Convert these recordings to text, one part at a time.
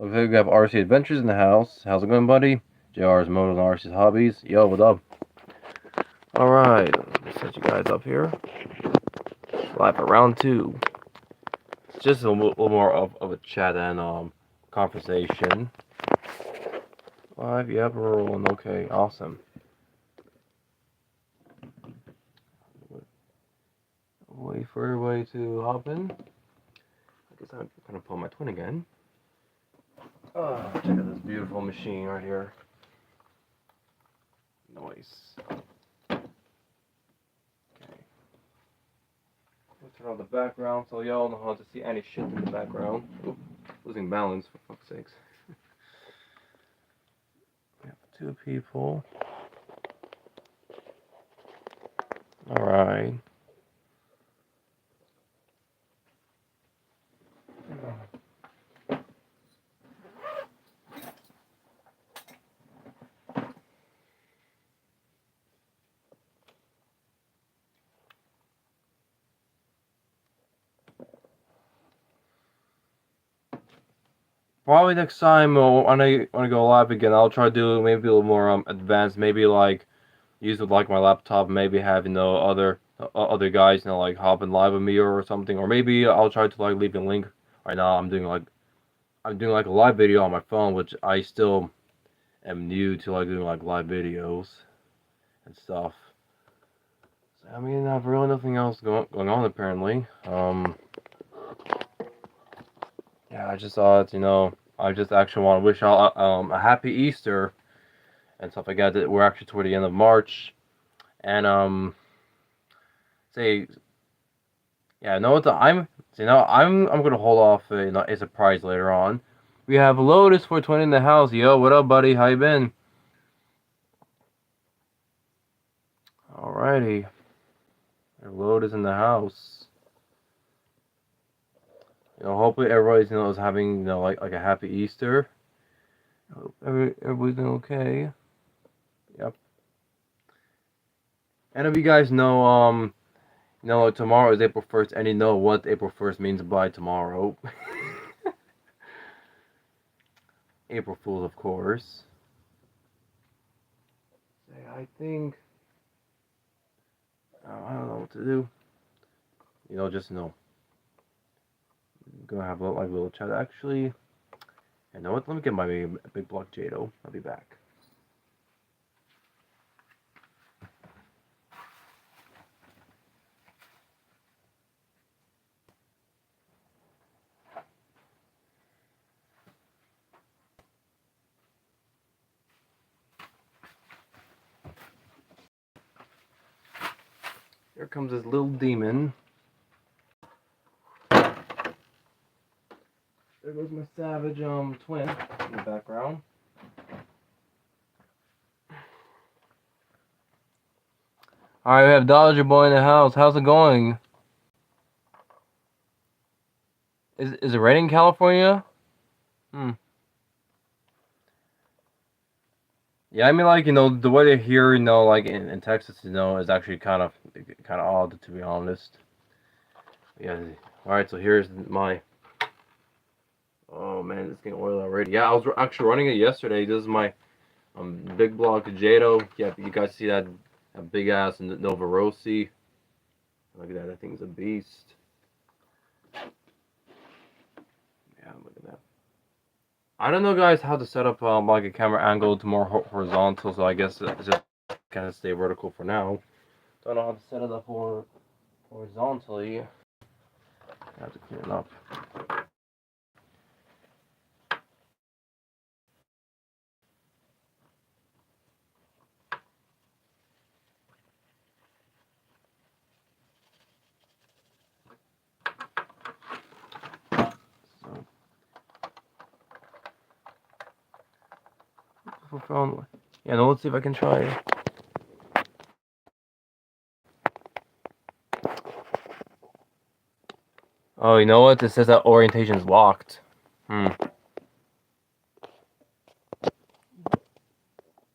Okay, we have RC Adventures in the house. How's it going, buddy? JR's Moto and RC's Hobbies. Yo, what up? Alright, let's set you guys up here. Live for round 2. It's just a little more of a chat and conversation. Live, yep, we're rolling. Okay, awesome. Wait for everybody to hop in. I guess I'm gonna pull my twin again. Check out this beautiful machine right here. Nice. Okay. We'll turn on the background so y'all know how to see any shit in the background. Oop, losing balance, for fuck's sakes. We have 2 people. Alright. Probably next time when I go live again, I'll try to do maybe a little more advanced. Maybe like use it like my laptop. Maybe have other guys like hop in live with me or something. Or maybe I'll try to like leave a link. Right now I'm doing like a live video on my phone, which I still am new to like doing like live videos and stuff. So, I mean, I've really nothing else going on apparently. Yeah, I just thought, I just actually want to wish y'all a happy Easter and stuff like that. We're actually toward the end of March, and say, yeah, no, I'm gonna hold off a surprise later on. We have Lotus 420 in the house. Yo, what up, buddy? How you been? Alrighty, Lotus in the house. Hopefully everybody's is having like a happy Easter. I hope everybody's doing okay. Yep. And if you guys know tomorrow is April 1st, and you know what April 1st means by tomorrow. April Fools, of course. I think I don't know what to do. Just I'm gonna have a little chat actually. You know what? Let me get my big block Jado. I'll be back. Here comes this little demon. There goes my savage twin in the background. Alright, we have Dodger Boy in the house. How's it going? Is it raining in California? Yeah, I mean, like, the weather here, like in Texas, is actually kind of odd, to be honest. Yeah. All right, so here's my. Oh man, it's getting oily already. Yeah, I was actually running it yesterday. This is my big block Jado. Yeah, you guys see that big ass Nova Rossi. Look at that. That thing's a beast. Yeah, look at that. I don't know, guys, how to set up like a camera angle to more horizontal. So I guess it's just kind of stay vertical for now. Don't know how to set it up horizontally. I have to clean it up. Phone. Yeah, no, let's see if I can try it. Oh, you know what? It says that orientation is locked. No,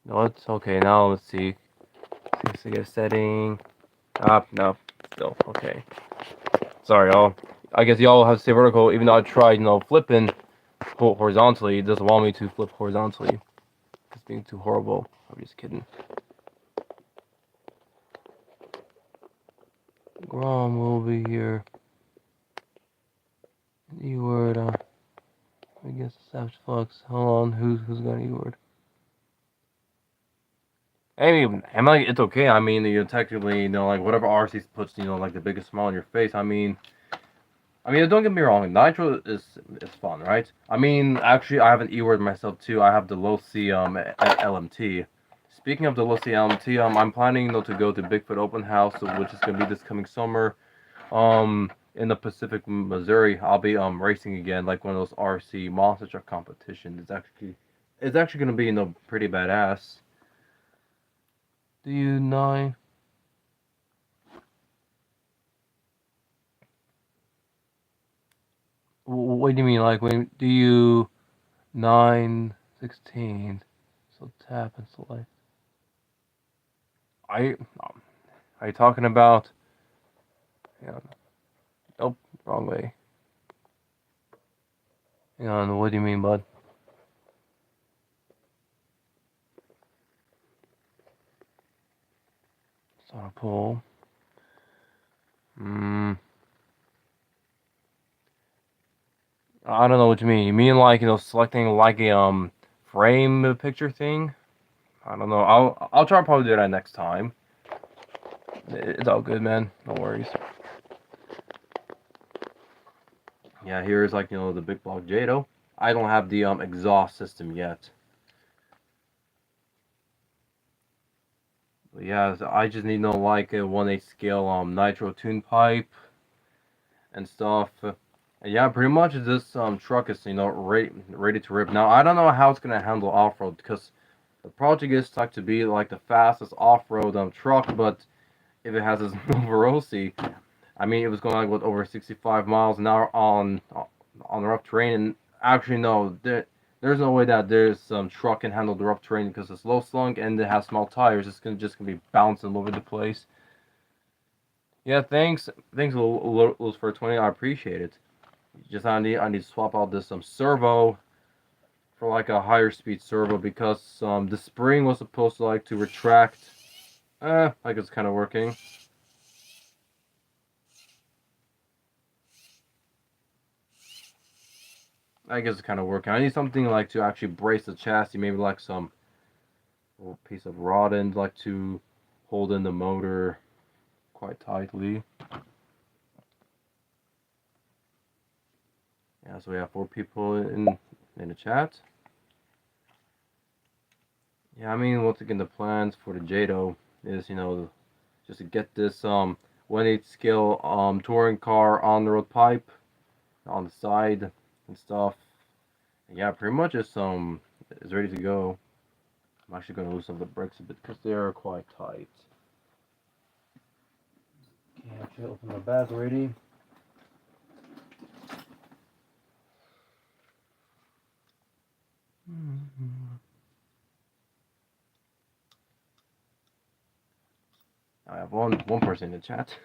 it's okay. Now let's see. Let's see a setting. No, still okay. Sorry, y'all. I guess y'all have to stay vertical, even though I tried, flipping. horizontally. It doesn't want me to flip horizontally. It's being too horrible. I'm just kidding. Grom will be here. E-word, I guess Savage Flux. Hold on, who's got E-word? I mean, it's okay. I mean, technically, like whatever RC puts, like the biggest smile on your face. I mean, don't get me wrong. Nitro is fun, right? I mean, actually, I have an E-word myself too. I have the low C LMT. Speaking of the low C LMT, I'm planning to go to Bigfoot Open House, which is gonna be this coming summer. In the Pacific, Missouri, I'll be racing again, like one of those RC monster truck competitions. It's actually gonna be pretty badass. Do you 9? What do you mean? Like, when do you 9/16? So tap and select. Are you talking about? Yeah. Nope, wrong way. Hang on, what do you mean, bud? Start a poll. I don't know what you mean. You mean like selecting like a frame picture thing? I don't know. I'll try to probably do that next time. It's all good, man. No worries. Yeah, here's like the big block Jado. I don't have the exhaust system yet. But yeah, so I just need like a 1/8 scale nitro tune pipe and stuff. And yeah, pretty much this truck is ready to rip. Now I don't know how it's gonna handle off road because the project is like to be like the fastest off road truck, but if it has this Nova Rossi, I mean, it was going like over 65 miles an hour on rough terrain, and actually no, there's no way that there's some truck can handle the rough terrain because it's low slung and it has small tires. It's just gonna be bouncing all over the place. Yeah, thanks, Luz for 20. I appreciate it. Just I need to swap out this servo for like a higher speed servo because the spring was supposed to like to retract. Like it's kind of working. I guess it's kind of working. I need something like to actually brace the chassis, maybe like some little piece of rod end like to hold in the motor quite tightly. Yeah, so we have 4 people in the chat. Yeah, I mean, once again, the plans for the Jado is just to get this 1/8 scale touring car on the road pipe on the side and stuff. And yeah, pretty much it's ready to go. I'm actually gonna loosen the brakes a bit because they are quite tight. Okay, actually open the bag already. I have one person in the chat.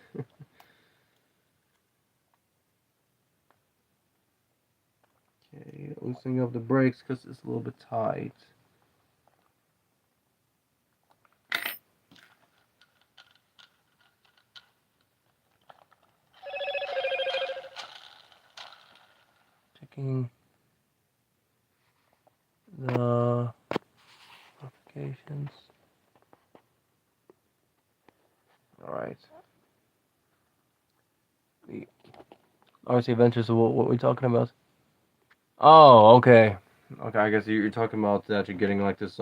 Okay, loosening up the brakes because it's a little bit tight. Checking the notifications. Alright. The RC Adventures, what are we talking about? Oh, okay. Okay, I guess you're talking about that you're getting like this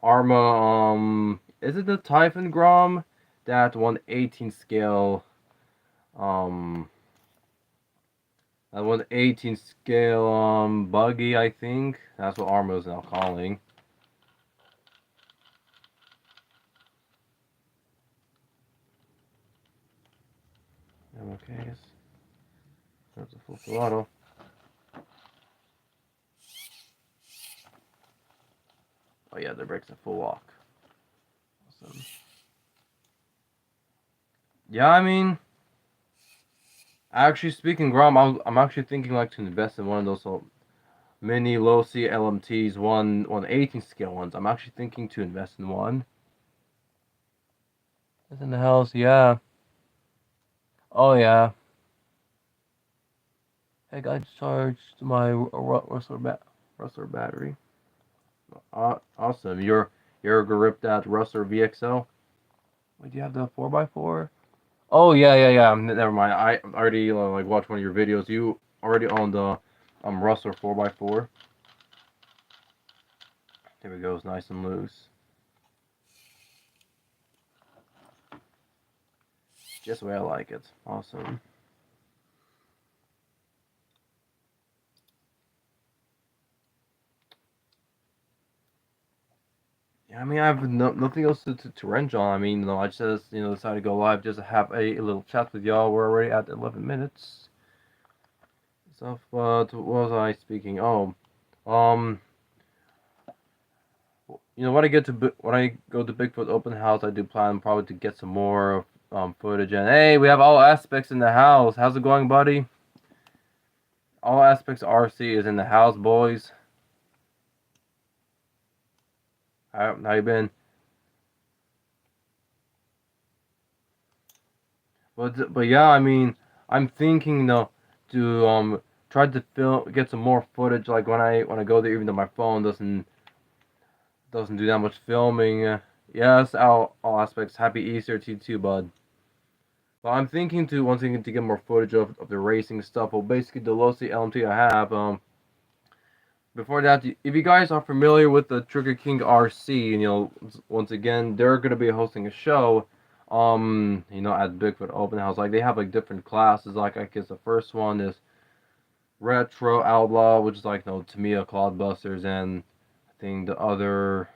Arma is it the Typhon Grom? That 1/18 scale that 1/18 scale buggy, I think. That's what Arma is now calling. Okay, that's a full throttle. Oh yeah, the brakes are full lock. Awesome. Yeah, I mean, actually speaking, Grom, I'm actually thinking like to invest in one of those mini low C LMTs, one 18 scale ones. I'm actually thinking to invest in one. It's in the house, yeah. Oh yeah. Hey, I charged my Rustler battery. Awesome. You're gripped at Rustler VXL. Wait, do you have the 4x4? Oh yeah. Never mind. I already like watched one of your videos. You already own the Rustler 4x4. There we go. It's nice and loose. Just the way I like it. Awesome. Yeah, I mean, I have nothing else to wrench on. I mean, I just decided to go live just to have a little chat with y'all. We're already at 11 minutes. So, what was I speaking? Oh, um, when I go to Bigfoot open house, I do plan probably to get some more footage. And hey, we have all aspects in the house. How's it going, buddy? All aspects RC is in the house, boys. How you been? But yeah, I mean, I'm thinking though to try to get some more footage. Like when I go there, even though my phone doesn't do that much filming. Yes, all aspects. Happy Easter to you too, bud. But I'm thinking to once again to get more footage of the racing stuff. Well, basically the low C LMT I have. Before that, if you guys are familiar with the Trigger King RC, once again they're gonna be hosting a show, at Bigfoot Open House. Like they have like different classes. Like I guess the first one is Retro Outlaw, which is like Tamiya Cloudbusters, and I think the other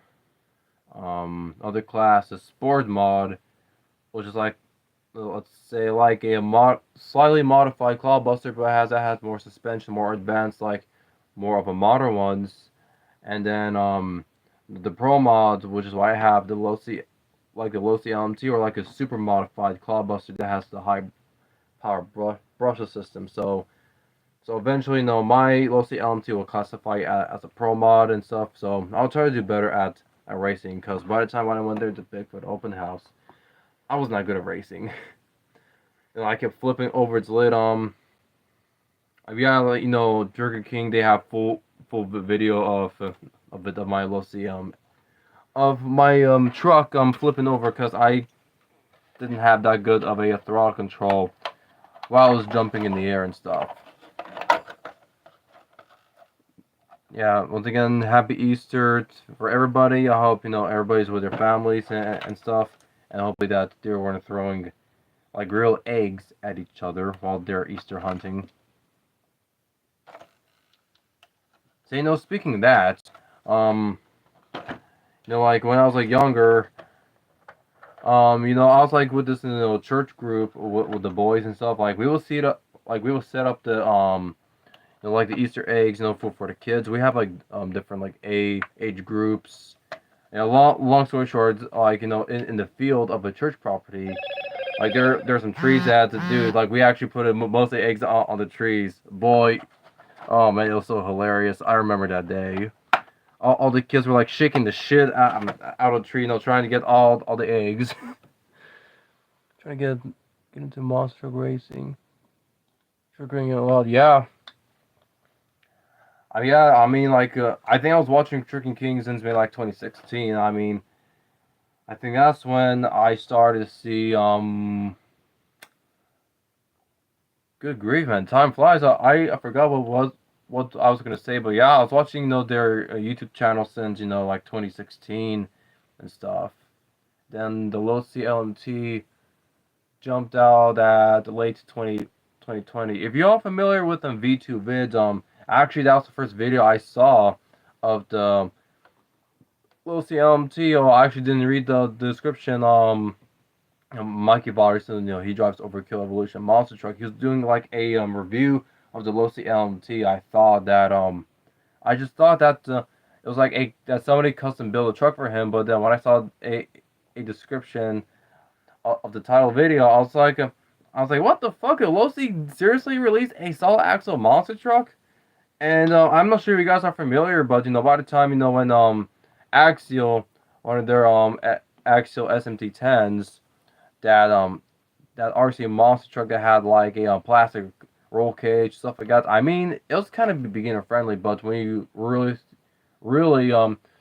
class is Sport Mod, which is like let's say like a slightly modified Cloudbuster, but has more suspension, more advanced, like more of a modern ones. And then the Pro Mods, which is why I have the low C, like the low C LMT, or like a super modified Cloudbuster that has the high power brusher system. So eventually, my low C LMT will classify as a Pro Mod and stuff. So I'll try to do better at racing, because by the time when I went there to Bigfoot Open House, I was not good at racing. I kept flipping over its lid. Yeah, like, Burger King, they have full video of my low C of my truck flipping over because I didn't have that good of a throttle control while I was jumping in the air and stuff. Yeah, once again, happy Easter for everybody. I hope everybody's with their families and stuff, and hopefully that they weren't throwing like real eggs at each other while they're Easter hunting. So speaking of that, like when I was like younger, I was like with this church group with the boys and stuff. Like we will set up the like the Easter eggs, for the kids. We have like different like age groups. Long story short, like in the field of a church property, like there's some trees that dude, like we actually put most of the eggs on the trees. Boy, oh man, it was so hilarious. I remember that day. All the kids were like shaking the shit out of the tree, trying to get all the eggs. Trying to get into monster racing. Triggering it a lot, yeah. I mean, like, I think I was watching Tricking Kings since maybe like 2016. I mean, I think that's when I started to see, good grief, man, time flies. I forgot what I was gonna say, but yeah, I was watching, their YouTube channel since, like 2016 and stuff. Then the low CLMT jumped out at the late 2020. If you're all familiar with them V2 vids, actually that was the first video I saw of the low CLMT. I actually didn't read the description. Mikey Varson, he drives Overkill Evolution monster truck. He was doing like a review of the low CLMT. I just thought that it was like that somebody custom built a truck for him. But then when I saw a description of the title video, I was like, what the fuck? Did Losi seriously release a solid axle monster truck? And I'm not sure if you guys are familiar, but by the time when Axial, one of their Axial SMT10s, that that RC monster truck that had like a plastic roll cage stuff like that. I mean, it was kind of beginner friendly, but when you really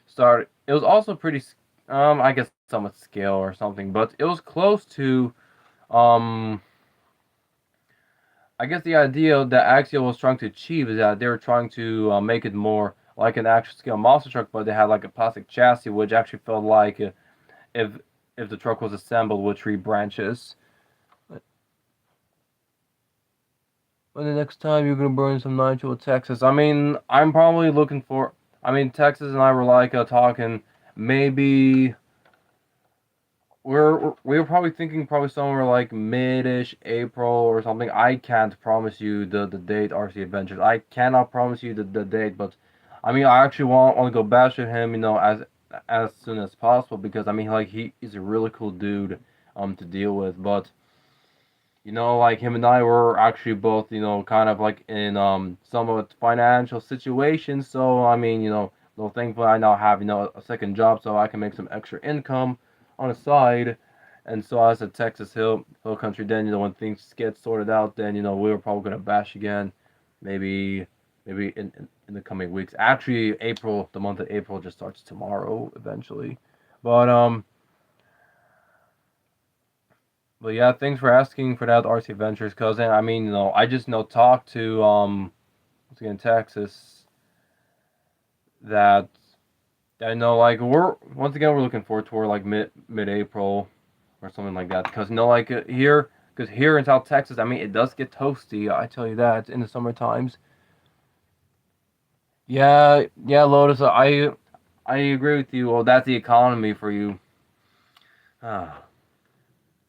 start, it was also pretty I guess somewhat scale or something, but it was close to um I guess the idea that Axial was trying to achieve is that they were trying to make it more like an actual scale monster truck, but they had like a plastic chassis, which actually felt like if if the truck was assembled with three branches. When the next time you're gonna burn some nitro with Texas? I mean, I'm probably looking for. I mean, Texas and I were like talking. Maybe we were probably thinking probably somewhere like mid-ish April or something. I can't promise you the date. RC Adventures. I cannot promise you the date, but I mean, I actually want to go bash at him. As soon as possible because I mean, like he is a really cool dude to deal with, but like him and I were actually both, kind of like in somewhat financial situations. So I mean, no, thankfully I now have a second job, so I can make some extra income on the side. And so as a Texas Hill Country, then when things get sorted out, then we were probably gonna bash again, maybe in the coming weeks. Actually, April, the month of April just starts tomorrow eventually, but yeah, thanks for asking for that, RC Ventures, cousin. I mean, I just talked to once again Texas that I know like we're looking forward toward like mid April or something like that because like here in South Texas, I mean it does get toasty. I tell you that in the summer times. Yeah, yeah, Lotus. I agree with you. Well, that's the economy for you. Ah,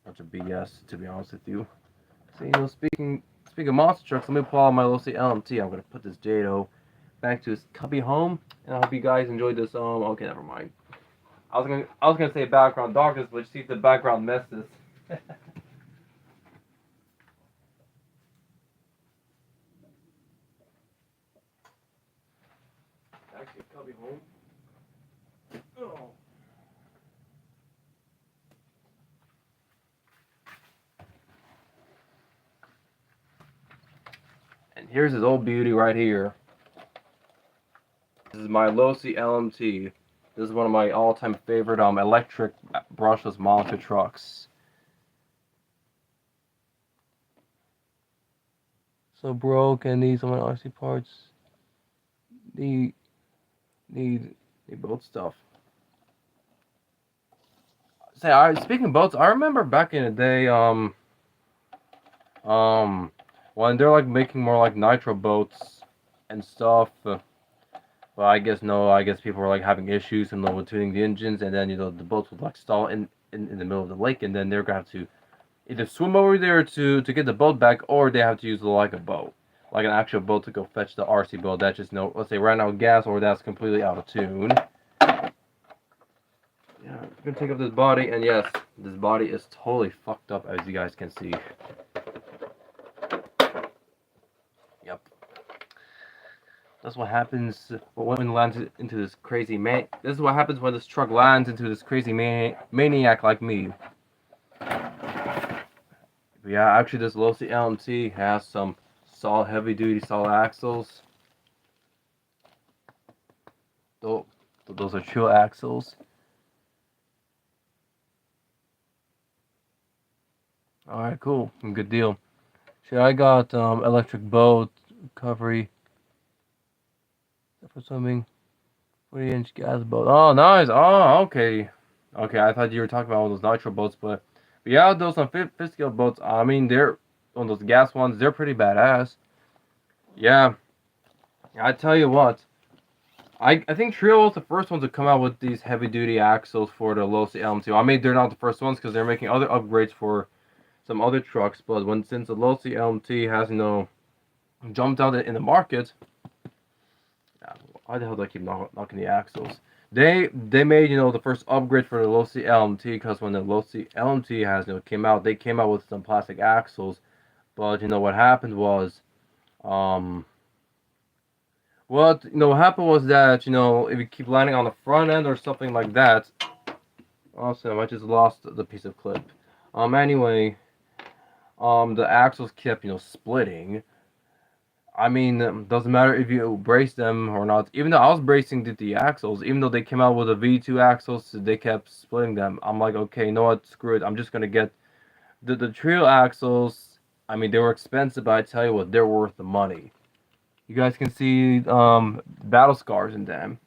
bunch of BS to be honest with you. So speaking of monster trucks, let me pull out my little LMT. I'm gonna put this Jado back to his cubby home, and I hope you guys enjoyed this. Okay, never mind. I was gonna say background darkness, but see if the background messes. Actually, cubby home. Oh. And here's his old beauty right here. This is my Losi LMT. This is one of my all-time favorite electric brushless monster trucks. So broke and needs some RC parts. Need need need both stuff. Say, speaking of boats, I remember back in the day, when they're like making more like nitro boats and stuff. But I guess no, I guess people were like having issues and with tuning the engines, and then the boats would like stall in the middle of the lake, and then they're gonna have to either swim over there to get the boat back, or they have to use like a boat, like an actual boat to go fetch the RC boat. That's just no, let's say ran out of gas, or that's completely out of tune. Yeah, I'm gonna take up this body, and yes, this body is totally fucked up, as you guys can see. Yep. That's what happens when it lands into this crazy man. This is what happens when this truck lands into this crazy maniac like me. But yeah, actually, this Losi LMT has some solid, heavy-duty, solid axles. Those are true axles. All right, cool, good deal. See, I got electric boat recovery for swimming. 40-inch gas boat. Oh, nice. Oh, okay. Okay, I thought you were talking about all those nitro boats, but yeah, those on fifth scale boats. I mean, they're on those gas ones. They're pretty badass. Yeah, I tell you what. I think Trio was the first one to come out with these heavy duty axles for the Losi LM2. I mean, they're not the first ones because they're making other upgrades for some other trucks. But since the Losi LMT has jumped out in the market, why the hell do I keep knocking the axles? They made the first upgrade for the Losi LMT because when the Losi LMT has came out, they came out with some plastic axles. But what happened was um What what happened was that if you keep landing on the front end or something like that. Awesome, I just lost the piece of clip. Anyway, the axles kept splitting. I mean, doesn't matter if you brace them or not. Even though I was bracing the axles, even though they came out with a V2 axles, they kept splitting them. I'm like, okay, you know what? Screw it. I'm just gonna get the trio axles. I mean, they were expensive, but I tell you what, they're worth the money. You guys can see battle scars in them.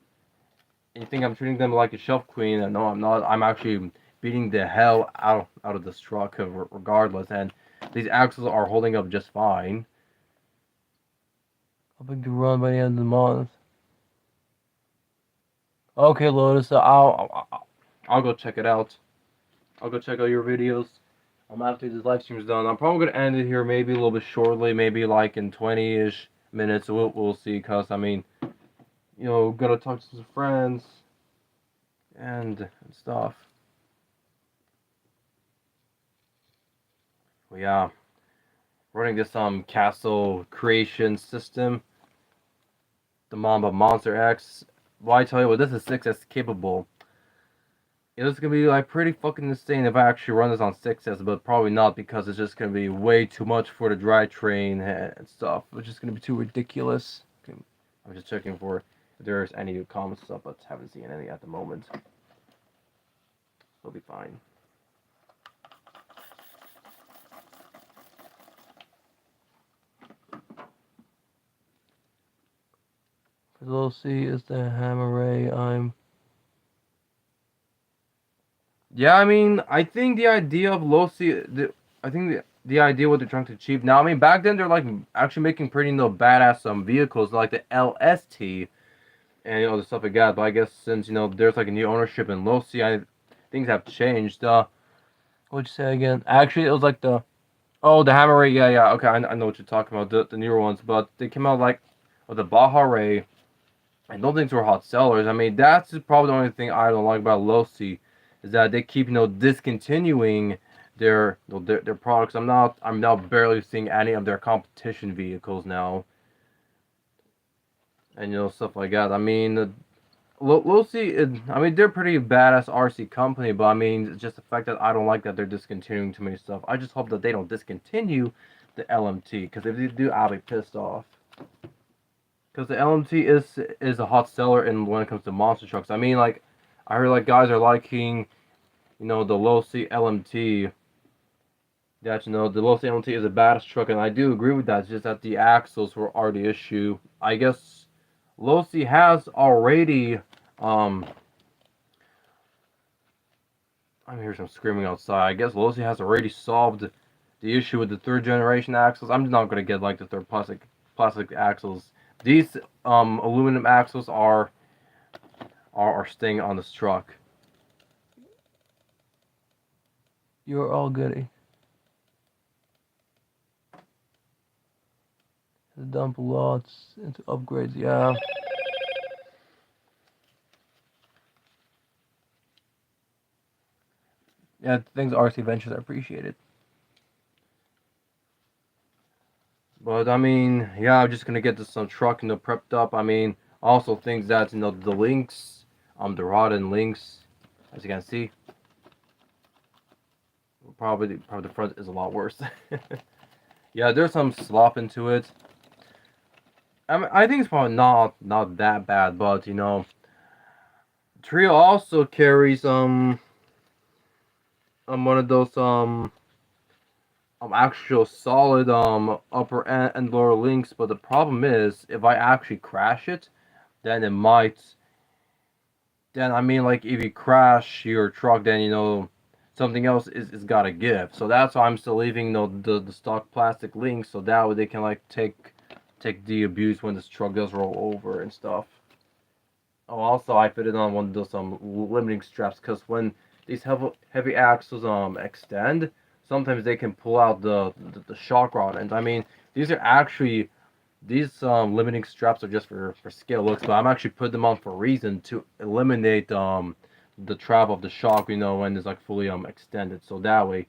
And you think I'm treating them like a shelf queen? And no, I'm not. I'm actually beating the hell out of this truck, regardless. And these axles are holding up just fine. Hoping to run by the end of the month. Okay, Lotus, I'll go check it out. I'll go check out your videos. After this live stream is done, I'm probably gonna end it here, maybe a little bit shortly, maybe like in 20-ish minutes. We'll see, cause I mean, gotta talk to some friends and stuff. Well, yeah, running this castle creation system, the Mamba Monster X. Well, I tell you what, this is 6S capable. It's gonna be like pretty fucking insane if I actually run this on 6S, but probably not because it's just gonna be way too much for the drivetrain and stuff, which is gonna be too ridiculous. I'm just checking for if there's any new comments up, but haven't seen any at the moment. It'll be fine. Low C is the hammer ray. Yeah, I mean, I think the idea of low C, I think the idea what they're trying to achieve now. I mean, back then they're like actually making pretty badass vehicles like the LST and the stuff like that. But I guess since there's like a new ownership in low C, things have changed. What'd you say again? Actually, it was like the hammer ray. Yeah. Okay, I know what you're talking about. The newer ones, but they came out like with the Baja Ray. I don't think they were hot sellers. I mean, that's probably the only thing I don't like about Losi, is that they keep discontinuing their products. I'm now barely seeing any of their competition vehicles now, and stuff like that. I mean, Losi, I mean they're pretty badass RC company, but I mean it's just the fact that I don't like that they're discontinuing too many stuff. I just hope that they don't discontinue the LMT, because if they do, I'll be pissed off. Because the LMT is a hot seller in when it comes to monster trucks. I mean, like, I heard like guys are liking, the low C LMT. That the low C LMT is a badass truck, and I do agree with that. It's just that the axles are the issue. I guess low C has already I hear some screaming outside. I guess low C has already solved the issue with the third generation axles. I'm not gonna get like the third plastic axles. These aluminum axles are staying on this truck. You're all goody. Dump lots into upgrades, yeah. Yeah, things RC Ventures are appreciated. But I mean, yeah, I'm just gonna get this truck prepped up. I mean, also things that the links, the rod and links, as you can see, probably the front is a lot worse. Yeah, there's some slop into it. I mean, I think it's probably not that bad, but Trio also carries one of those actual solid upper and lower links, but the problem is if I actually crash it, then it might. Then I mean, like if you crash your truck, then something else is gotta give. So that's why I'm still leaving the stock plastic links, so that way they can like take the abuse when this truck does roll over and stuff. Oh, also I fitted on one of those limiting straps, because when these heavy axles extend, sometimes they can pull out the shock rod, and I mean these are actually limiting straps are just for scale looks, but I'm actually putting them on for a reason, to eliminate the travel of the shock, when it's like fully extended, so that way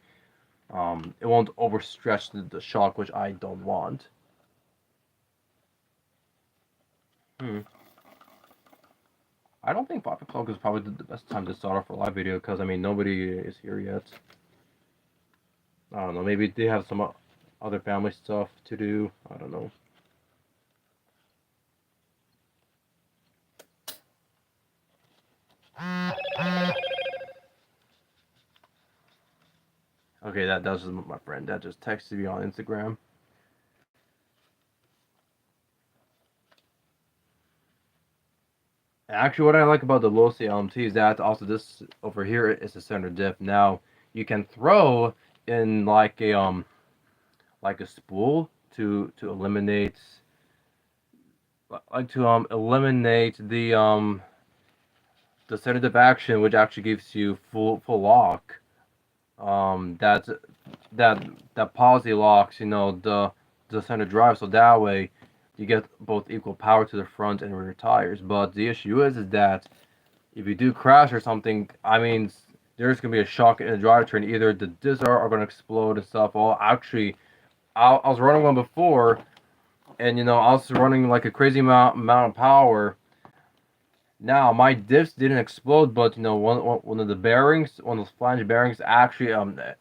it won't overstretch the shock, which I don't want. Hmm. I don't think 5 o'clock is probably the best time to start off a live video because I mean nobody is here yet. I don't know. Maybe they have some other family stuff to do. I don't know. Okay, that's just my friend that just texted me on Instagram. Actually, what I like about the low CLMT is that also this over here is a center diff. Now you can throw in like a spool to eliminate eliminate the center diff action, which actually gives you full lock. That that that policy locks the center drive, so that way you get both equal power to the front and rear tires. But the issue is that if you do crash or something, I mean, there's gonna be a shock in the drivetrain. Either the discs are gonna explode and stuff. Well, actually, I was running one before, and I was running like a crazy amount of power. Now my diffs didn't explode, but one of the bearings, one of those flange bearings, actually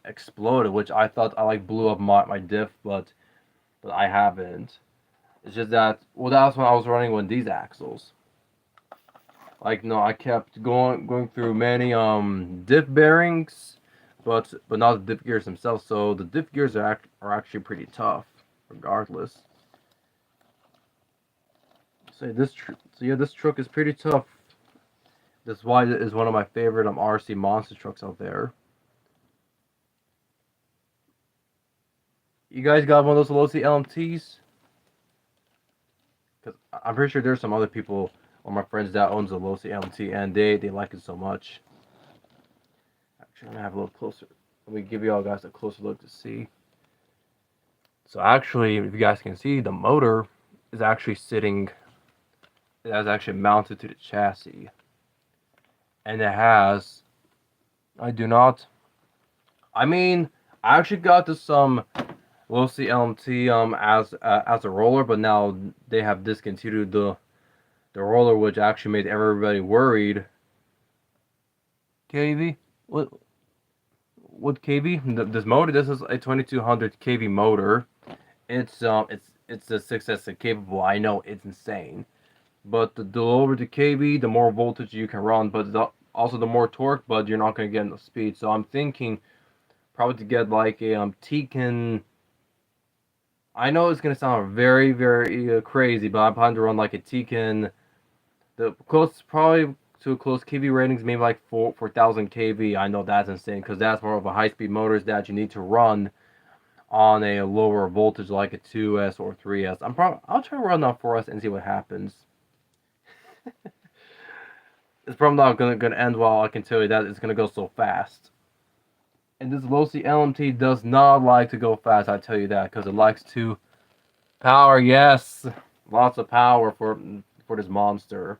exploded, which I thought I like blew up my diff, but I haven't. It's just that that's when I was running with these axles. Like no, I kept going through many diff bearings, but not the diff gears themselves. So the diff gears are actually pretty tough, regardless. So this truck is pretty tough. That's why it is one of my favorite RC monster trucks out there. You guys got one of those Losi LMTs? Because I'm pretty sure there's some other people or my friends that owns a Losi LMT and they like it so much. Actually, I'm gonna have a little closer. Let me give you all guys a closer look to see. So actually, if you guys can see, the motor is actually sitting. It has actually mounted to the chassis, and it has. I mean, I actually got this Losi LMT as a roller, but now they have discontinued the roller, which actually made everybody worried. KV? What KV? This motor, this is a 2200 KV motor. It's a 6S capable. I know it's insane, but the lower the KV, the more voltage you can run, but also the more torque, but you're not gonna get enough speed. So I'm thinking probably to get like a Tekin. I know it's gonna sound very very crazy, but I'm planning to run like a Tekin. The closest probably to close KV ratings, maybe like 4,000 KV. I know that's insane because that's more of a high-speed motors that you need to run on a lower voltage like a 2S or 3S. I'll try to run on 4S and see what happens. It's probably not gonna end well. I can tell you that it's gonna go so fast. And this Losi LMT does not like to go fast. I tell you that because it likes to power. Yes, lots of power for this monster.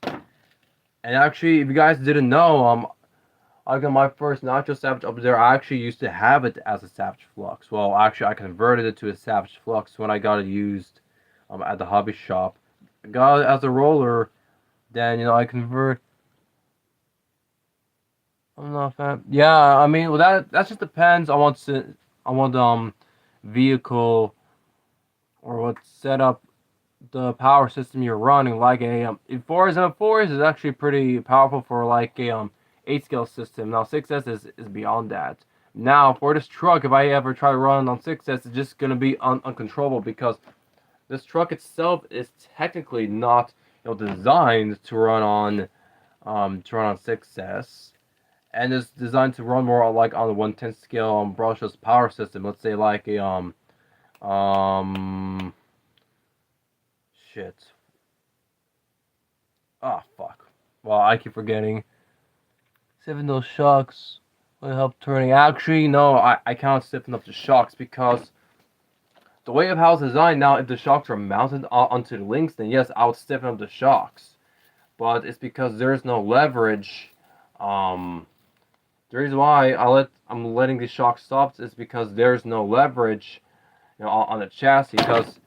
And actually, if you guys didn't know, I got my first Nacho Savage up there. I actually used to have it as a Savage Flux. Well, actually, I converted it to a Savage Flux when I got it used at the hobby shop. I got it as a roller. Then I convert. I'm not a fan. Yeah, I mean, well, that just depends on what vehicle or what setup the power system you're running. Like a 4s is actually pretty powerful for like a 8-scale system. Now 6S is beyond that. Now for this truck, if I ever try to run it on 6S, it's just gonna be uncontrollable because this truck itself is technically not designed to run on 6S, and it's designed to run more like on the 1/10 scale brushless power system. Let's say like a shit. Ah, fuck. Well, I keep forgetting. Siphon those shocks will help turning. Actually, no, I can't siphon up the shocks because the way of how it's designed now, if the shocks are mounted onto the links, then yes, I would stiffen up the shocks. But it's because there's no leverage. The reason why I'm letting these shocks soft is because there's no leverage, on the chassis. Because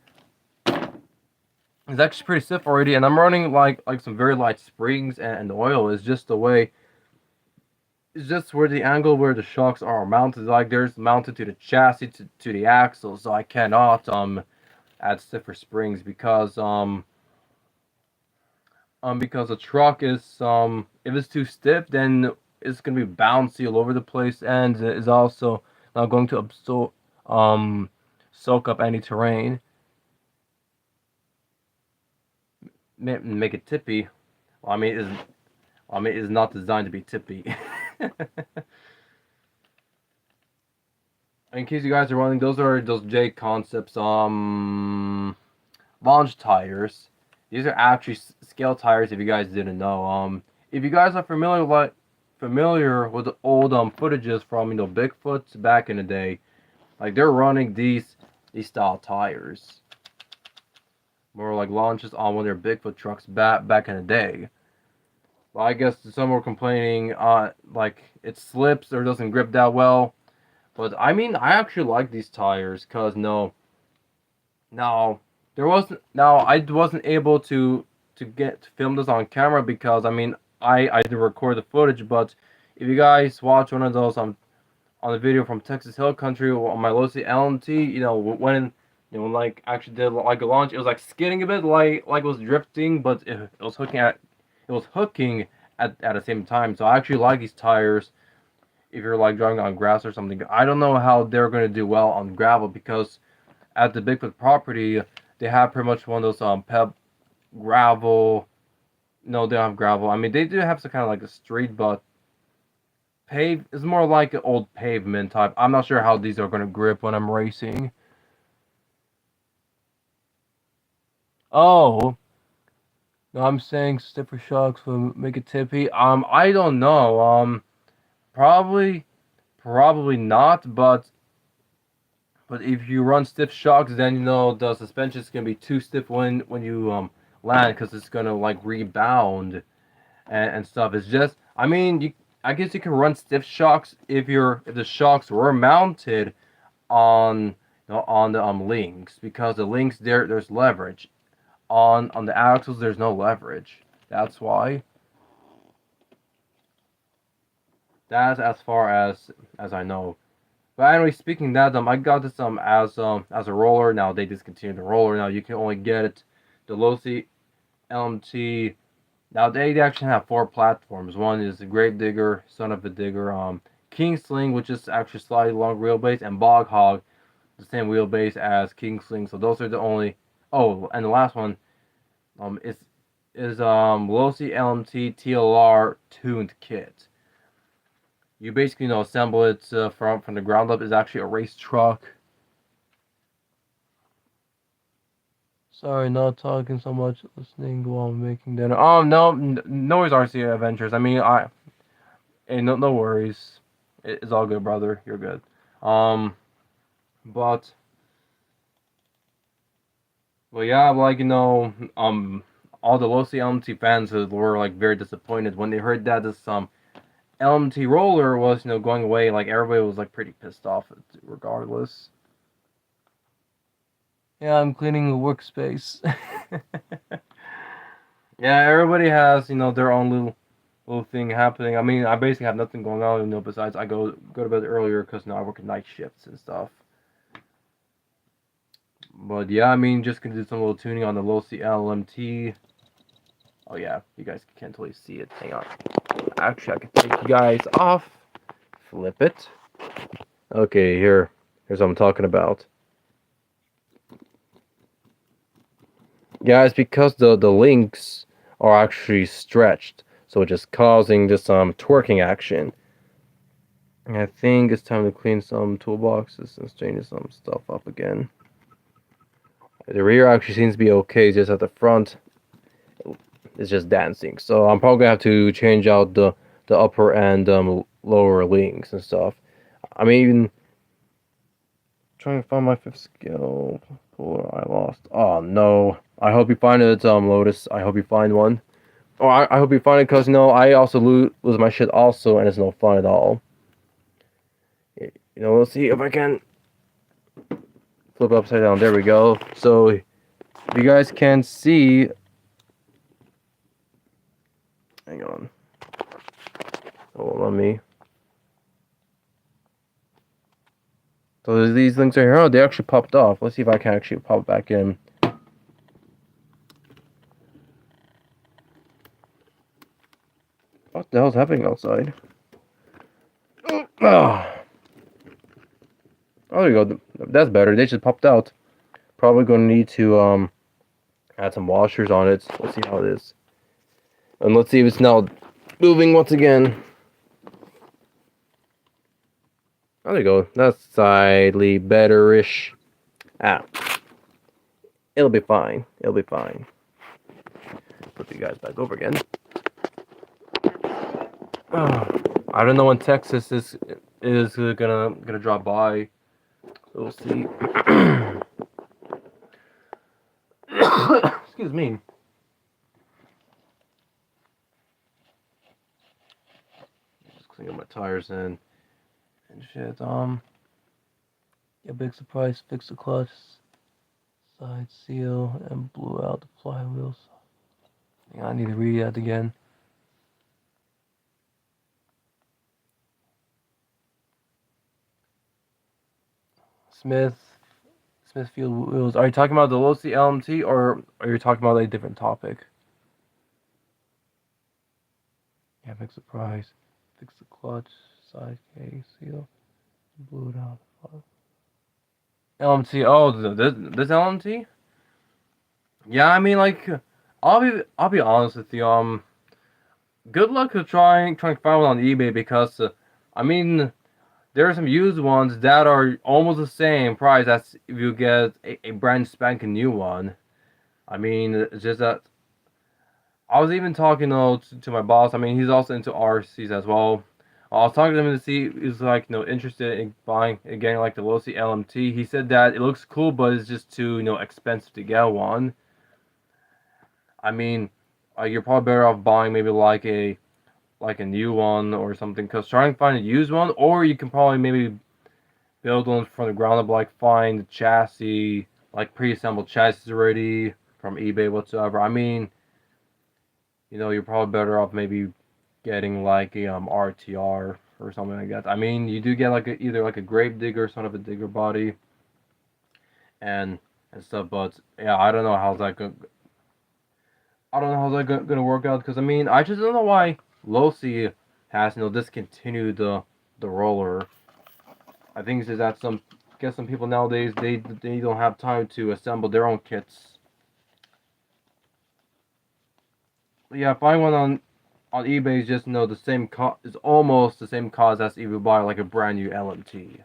It's actually pretty stiff already, and I'm running like some very light springs, and the oil is just the way. It's just where the angle where the shocks are mounted. Like there's mounted to the chassis to the axle, so I cannot add stiffer springs because the truck is if it's too stiff, then it's gonna be bouncy all over the place, and is also not going to absorb soak up any terrain, make it tippy. Well, it's not designed to be tippy. In case you guys are wondering, those are those J Concepts launch tires. These are actually scale tires. If you guys didn't know, if you guys are familiar with the old footages from Bigfoots back in the day, like they're running these style tires, more like launches on one of their Bigfoot trucks back in the day. Well, I guess some were complaining like it slips or doesn't grip that well. But I mean, I actually like these tires because I wasn't able to get to film this on camera because I mean I did record the footage. But if you guys watch one of those on the video from Texas Hill Country on my Losi LMT, when like actually did like a launch, it was like skidding a bit, like it was drifting, but it was hooking at the same time. So I actually like these tires if you're like driving on grass or something. I don't know how they're gonna do well on gravel because at the Bigfoot property they have pretty much one of those gravel. No, they don't have gravel. I mean, they do have some kind of like a street, but pave is more like an old pavement type. I'm not sure how these are gonna grip when I'm racing. Oh, no, I'm saying stiffer shocks will make it tippy. I don't know. Probably, probably not. But if you run stiff shocks, then the suspension is gonna be too stiff when you land because it's gonna like rebound and stuff. It's just, I mean, I guess you can run stiff shocks if the shocks were mounted on on the links, because the links there's leverage on the axles. There's no leverage. That's why. That's as far as I know. But anyway, speaking of that, I got this as a roller. Now they discontinued the roller. Now you can only get it the Losi LMT. Now they actually have 4 platforms. One is the Grave Digger, Son of a Digger, King Sling, which is actually slightly long wheelbase, and Bog Hog, the same wheelbase as King Sling. So those are the only. Oh, and the last one, is Losi LMT TLR tuned kit. You basically assemble it from the ground up. It's actually a race truck. Sorry, not talking so much, listening while making dinner. No worries, RC Adventures. I mean, hey, no worries. It's all good, brother. You're good. Um, but, well, yeah, like all the Losi LMT fans were like very disappointed when they heard that this LMT roller was going away. Like everybody was like pretty pissed off, regardless. Yeah, I'm cleaning the workspace. Yeah, everybody has their own little thing happening. I mean, I basically have nothing going on, besides I go to bed earlier because I work at night shifts and stuff. But yeah, I mean, just gonna do some little tuning on the Losi LMT. Oh yeah, you guys can't totally see it. Hang on. Actually, I can take you guys off. Flip it. Okay, here's what I'm talking about. Yeah, it's because the links are actually stretched, so it's just causing this twerking action. And I think it's time to clean some toolboxes and straighten some stuff up again. The rear actually seems to be okay, just at the front it's just dancing. So I'm probably gonna have to change out the upper and lower links and stuff. I mean, even trying to find my 5th skill puller I lost. Oh no. I hope you find it, Lotus. I hope you find one. Oh, I hope you find it, because I also lose my shit also, and it's no fun at all. Let's see if I can flip upside down. There we go. So If you guys can see, hang on. Oh, let me. So these links are here. Oh, they actually popped off. Let's see if I can actually pop back in. What the hell's happening outside? Oh, there you go. That's better. They just popped out. Probably gonna need to add some washers on it. Let's see how it is. And let's see if it's now moving once again. Oh, there you go. That's slightly better-ish. It'll be fine. It'll be fine. Put you guys back over again. I don't know when Texas is gonna drop by. We'll see. Excuse me. Just clean up my tires and shit. Yeah, big surprise. Fix the clutch, side seal, and blew out the flywheels. Yeah, I need to read that again. Smithfield wheels. Are you talking about the Losi LMT or are you talking about a different topic? Yeah, big surprise. Fix the clutch, side case seal, blew it out. LMT. Oh, this LMT. Yeah, I mean, like, I'll be honest with you. Good luck with trying to find one on eBay because, I mean, there are some used ones that are almost the same price as if you get a brand spanking new one. I mean, it's just that I was even talking to my boss. I mean, he's also into RCs as well. I was talking to him to see if he's like interested in buying again like the Losi LMT. He said that it looks cool, but it's just too expensive to get one. I mean, you're probably better off buying maybe like a new one or something. Cause trying to find a used one, or you can probably maybe build one from the ground up, like find chassis, like pre-assembled chassis already from eBay whatsoever. I mean, you're probably better off maybe getting like a RTR or something like that. I mean, you do get like either like a grave digger, sort of a digger body, and stuff. But yeah, I don't know how's that going. I don't know how's that gonna work out because I mean, I just don't know why Losi has discontinued the roller. I think it's just that some people nowadays they don't have time to assemble their own kits. But yeah, buying one on eBay is just the same is almost the same cost as if you buy like a brand new LMT.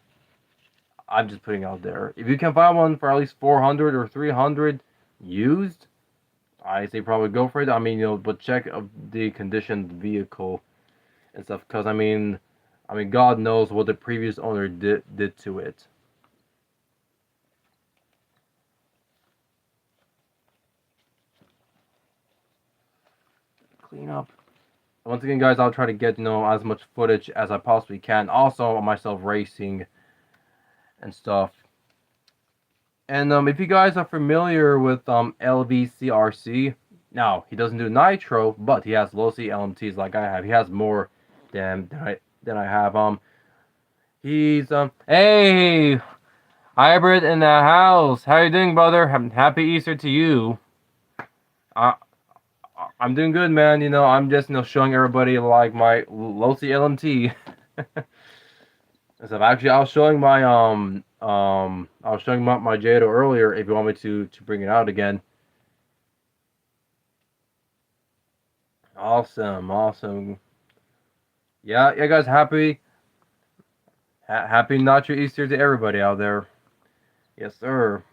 I'm just putting out there. If you can buy one for at least 400 or 300 used, I say probably go for it. I mean, but check the conditioned vehicle and stuff, because I mean, God knows what the previous owner did to it. Clean up. Once again, guys, I'll try to get as much footage as I possibly can. Also, myself racing and stuff. And if you guys are familiar with LVCRC, now he doesn't do nitro, but he has low C LMTs like I have. He has more than I have. He's hey, hybrid in the house. How you doing, brother? Happy Easter to you. I'm doing good, man. I'm just showing everybody like my low C LMT. So actually, I was showing my my Jado earlier. If you want me to bring it out again. Awesome. Yeah, guys. Happy Nacho Easter to everybody out there. Yes, sir.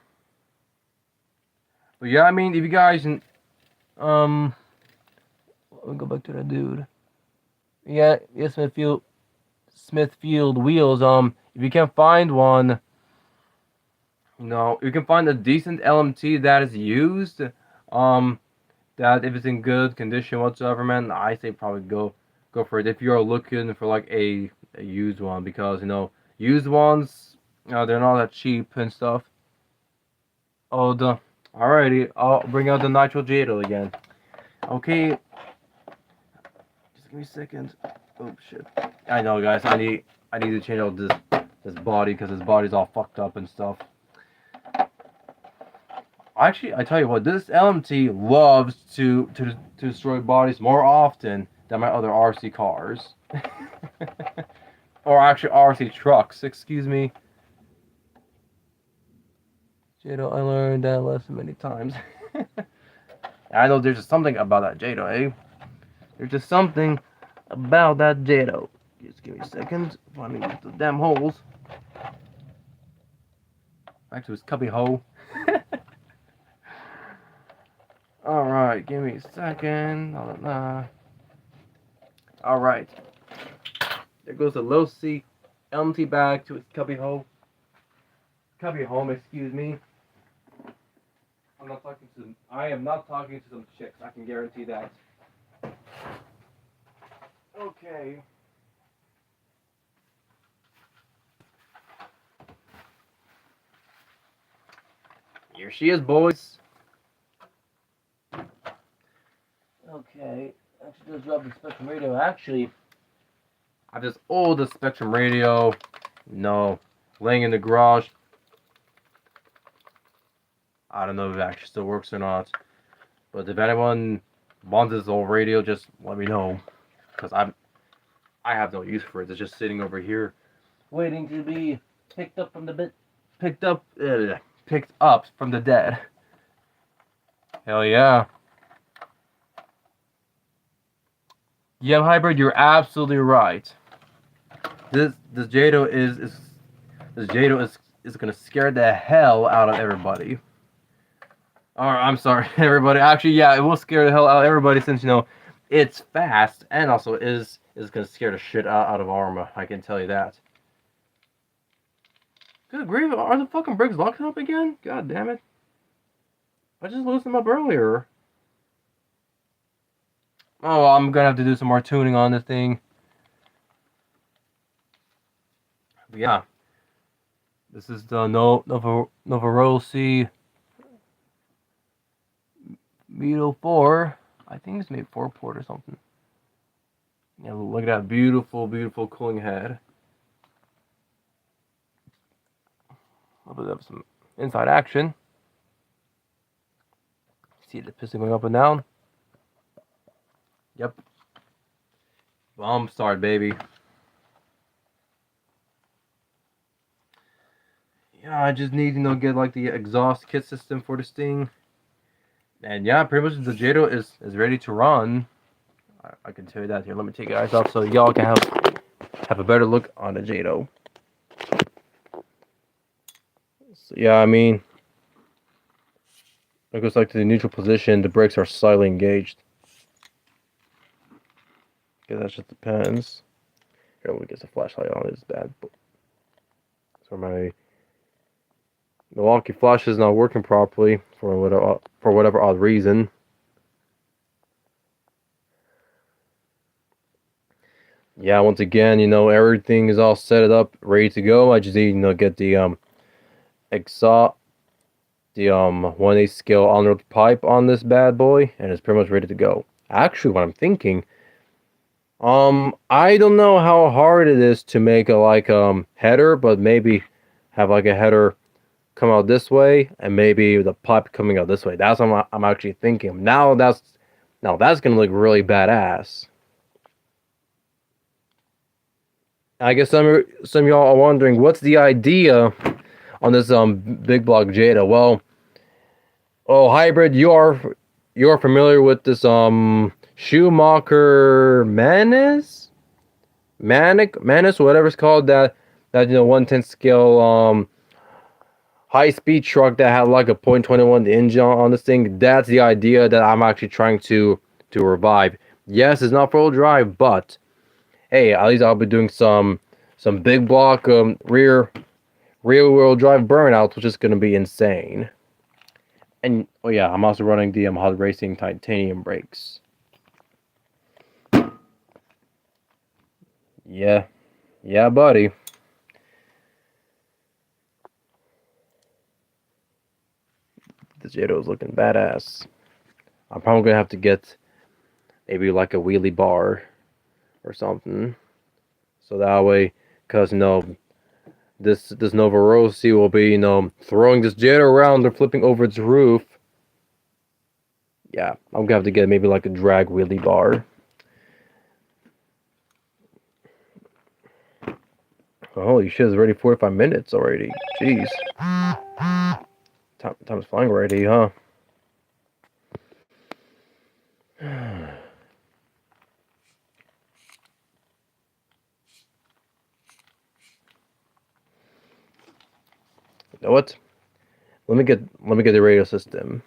But yeah, I mean, if you guys let me go back to that dude. Yeah, Smithfield wheels. If you can find one, you can find a decent LMT that is used. That if it's in good condition whatsoever, man, I say probably go for it if you're looking for like a used one, because used ones, they're not that cheap and stuff. Oh, Alrighty, I'll bring out the Nitro Jado again. Okay, just give me a second. Oh shit! I know, guys. I need to change out this body because his body's all fucked up and stuff. Actually, I tell you what, this LMT loves to destroy bodies more often than my other RC cars, or actually RC trucks. Excuse me. Jado, I learned that lesson many times. I know there's just something about that Jado, eh? There's just something about that Jado. Just give me a second. Finding the damn holes. Back to his cubby hole. Alright, give me a second. Alright. There goes the low C LMT back to its cubby hole. Cubby home, excuse me. I am not talking to some chicks, I can guarantee that. Okay. Here she is, boys. Okay, actually just dropped the Spectrum radio. Actually, I have this old Spectrum radio, laying in the garage. I don't know if it actually still works or not. But if anyone wants this old radio, just let me know, because I have no use for it. It's just sitting over here, waiting to be picked up from the picked up from the dead. Hell yeah. Yeah, Hybrid, you're absolutely right. This Jado is gonna scare the hell out of everybody. I'm sorry, everybody. Actually, yeah, it will scare the hell out of everybody since it's fast and also is gonna scare the shit out of Arma. I can tell you that. Good grief, are the fucking brakes locking up again? God damn it! I just loosened them up earlier. Oh, I'm gonna have to do some more tuning on this thing. But yeah, this is the Novarossi Vito 4. I think it's maybe 4-port or something. Yeah, look at that beautiful, beautiful cooling head. A little bit of some inside action. See the piston going up and down. Yep. Bomb start, baby. Yeah, I just need to get like the exhaust kit system for this thing. And yeah, pretty much the Jado is ready to run. I can tell you that. Here, let me take your eyes off so y'all can have a better look on the Jado. So yeah, I mean, it goes like to the neutral position. The brakes are slightly engaged. Okay, that just depends. Here, let me get the flashlight on this bad. So my Milwaukee flash is not working properly for whatever odd reason. Yeah, once again, everything is all set up, ready to go. I just need get the exhaust, the 1/8 scale on-road pipe on this bad boy, and it's pretty much ready to go. Actually, what I'm thinking, I don't know how hard it is to make a header, but maybe have like a header come out this way and maybe the pipe coming out this way. That's what I'm actually thinking. Now that's gonna look really badass. I guess some of y'all are wondering what's the idea on this big block Jada. Well, Hybrid, you are familiar with this Schumacher Manus, whatever it's called, that 1/10 scale high speed truck that had like a .21 engine on this thing. That's the idea that I'm actually trying to revive. Yes, it's not 4-wheel drive, but hey, at least I'll be doing some big block rear wheel drive burnouts, which is gonna be insane. And oh yeah, I'm also running the Hot Racing titanium brakes. Yeah, buddy. Jado is looking badass. I'm probably gonna have to get maybe like a wheelie bar or something, so that way, cause this Nova Rossi will be throwing this Jado around or flipping over its roof. Yeah, I'm gonna have to get maybe like a drag wheelie bar. Holy shit, it's already 45 minutes already. Jeez. Time's flying already, huh? You know what? Let me get the radio system.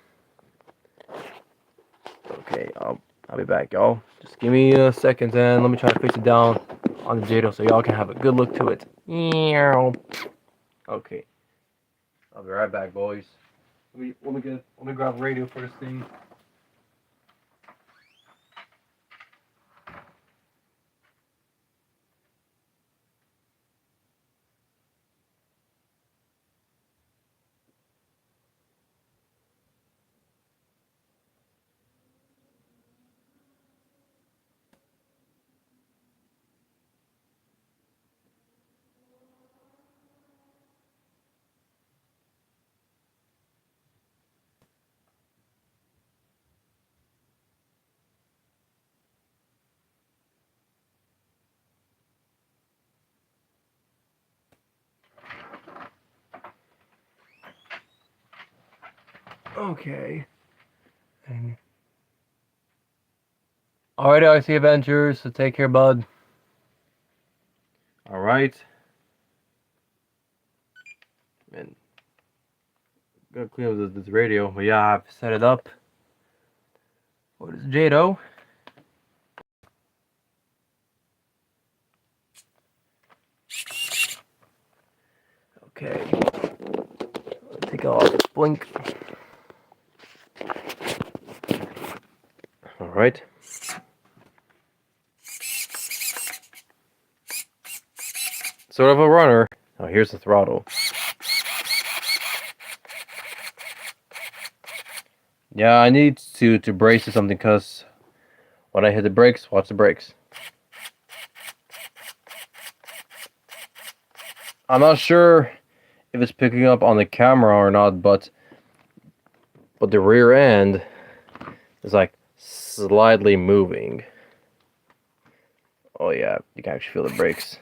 Okay, I'll be back, y'all. Just give me a second and let me try to face it down on the Jado so y'all can have a good look to it. Okay. I'll be right back, boys. Let me grab the radio for this thing. Okay. Alright, RC Adventures, so take care, bud. Alright. And gotta clean up this radio, but yeah, I've set it up. What is Jado? Okay. Take off. Blink. Alright. Sort of a runner. Oh, here's the throttle. Yeah, I need to brace or something because when I hit the brakes, watch the brakes. I'm not sure if it's picking up on the camera or not, but the rear end is like slightly moving. Oh yeah, you can actually feel the brakes.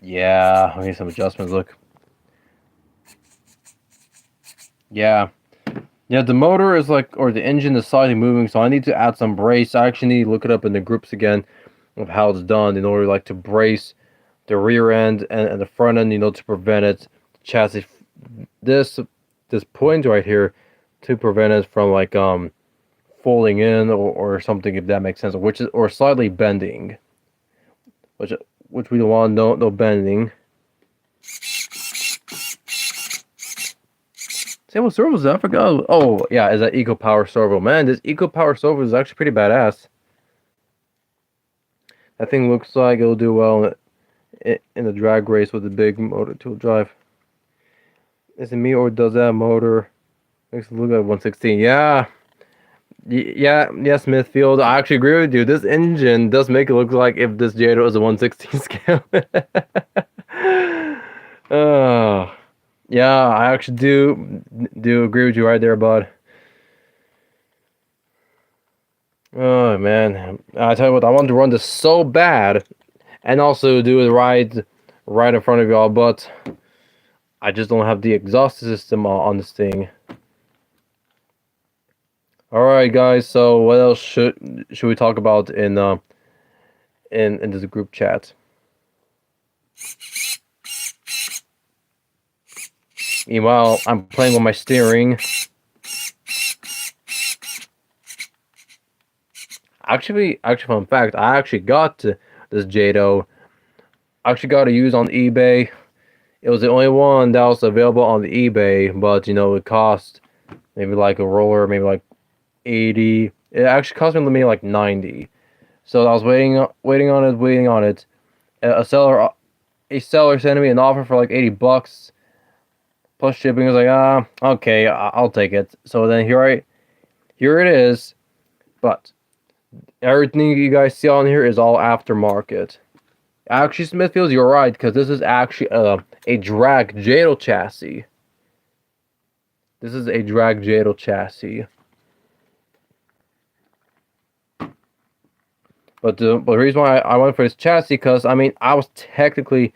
Yeah, I need some adjustments. Look. Yeah. Yeah, the motor is like, or the engine is slightly moving, so I need to add some brace. I actually need to look it up in the groups again of how it's done in order like to brace the rear end and the front end, to prevent it, chassis, this point right here, to prevent it from like folding in or something, if that makes sense, or slightly bending, which we don't want, no bending. Say what servo is that? I forgot. Oh yeah, is that Eco Power servo? Man, this Eco Power servo is actually pretty badass. That thing looks like it'll do well in the drag race with the big motor tool drive. Is it me or does that motor makes it look like 116? Yeah. Yeah, Smithfield. I actually agree with you. This engine does make it look like if this Jado was a 116 scale. Oh. Yeah, I actually do agree with you right there, bud. Oh man, I tell you what, I want to run this so bad, and also do it right in front of y'all, but I just don't have the exhaust system on this thing. All right, guys. So what else should we talk about in this group chat? Meanwhile, I'm playing with my steering. Actually, fun fact, I actually got this Jado. I actually got to use on eBay. It was the only one that was available on the eBay, but it cost maybe like a roller, maybe like 80. It actually cost me maybe like 90. So I was waiting on it. A seller a seller sent me an offer for like $80 plus shipping. I was like, okay, I'll take it. So then here it is. But everything you guys see on here is all aftermarket. Actually, Smithfields, you're right, because this is actually a drag Jado chassis. This is a drag Jado chassis. But the reason why I went for this chassis, because I mean, I was technically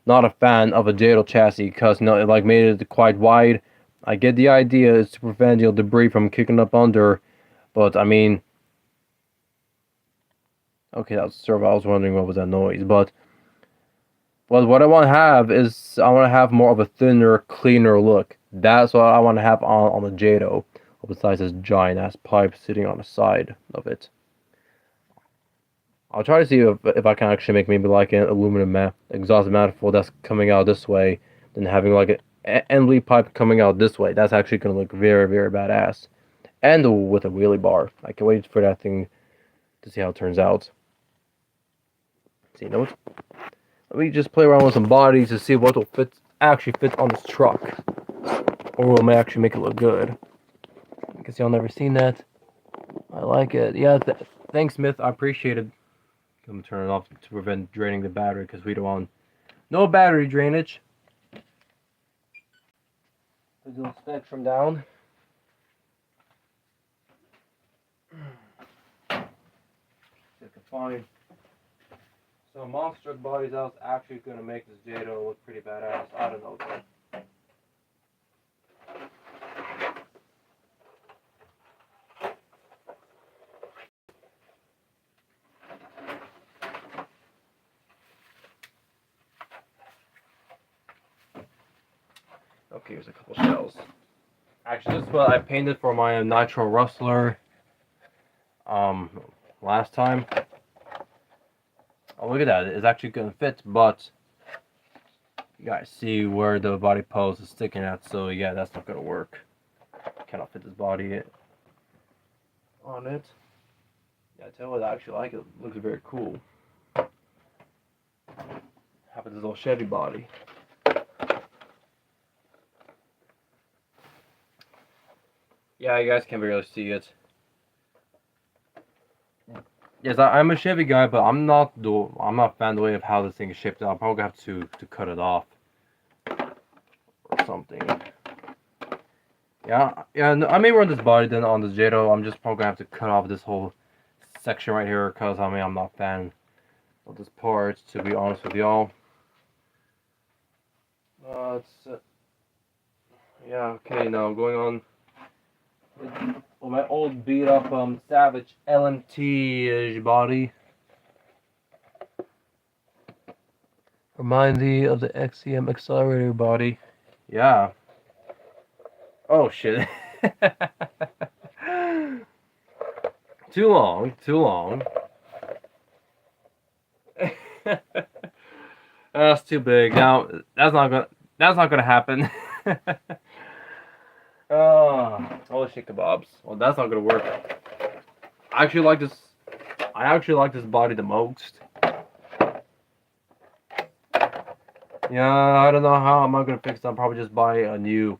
not a fan of a Jado chassis, because it like made it quite wide. I get the idea is to prevent debris from kicking up under, but I mean, okay, that's servo. I was wondering what was that noise, but what I want to have is I want to have more of a thinner, cleaner look. That's what I want to have on the Jado, besides this giant ass pipe sitting on the side of it. I'll try to see if I can actually make maybe like an aluminum exhaust manifold that's coming out this way, then having like an end lead pipe coming out this way. That's actually going to look very, very badass. And with a wheelie bar. I can wait for that thing to see how it turns out. See, you know what? Let me just play around with some bodies to see what will actually fit on this truck. Or will actually make it look good. I guess y'all never seen that. I like it. Yeah, thanks, Smith. I appreciate it. I'm turning it off to prevent draining the battery, because we don't want no battery drainage. Put the spectrum down. See if I can find some monster bodies that's actually going to make this Jado look pretty badass. I don't know though. Okay, here's a couple shells. Actually, this is what I painted for my Nitro Rustler last time. Oh, look at that. It's actually going to fit, but you guys see where the body post is sticking out, so yeah, that's not going to work. Cannot fit this body on it. Yeah, I tell you what, I actually like it. It looks very cool. How about this little Chevy body? Yeah, you guys can barely see it. Yes, I'm a Chevy guy, but I'm not a fan of the way of how this thing is shaped. I'll probably have to cut it off or something. Yeah, no, I may run this body then on the Jado. I'm just probably gonna have to cut off this whole section right here, because I mean, I'm not a fan of this part, to be honest with y'all. Yeah, okay, now going on with my old beat up Savage LMT body. Remind me of the XCM accelerator body. Yeah. Oh shit. Too long. That's too big. Now that's not gonna happen. Holy shit kebabs. Well, that's not gonna work. I actually like this body the most. Yeah, I don't know how I'm gonna fix it. I'll probably just buy a new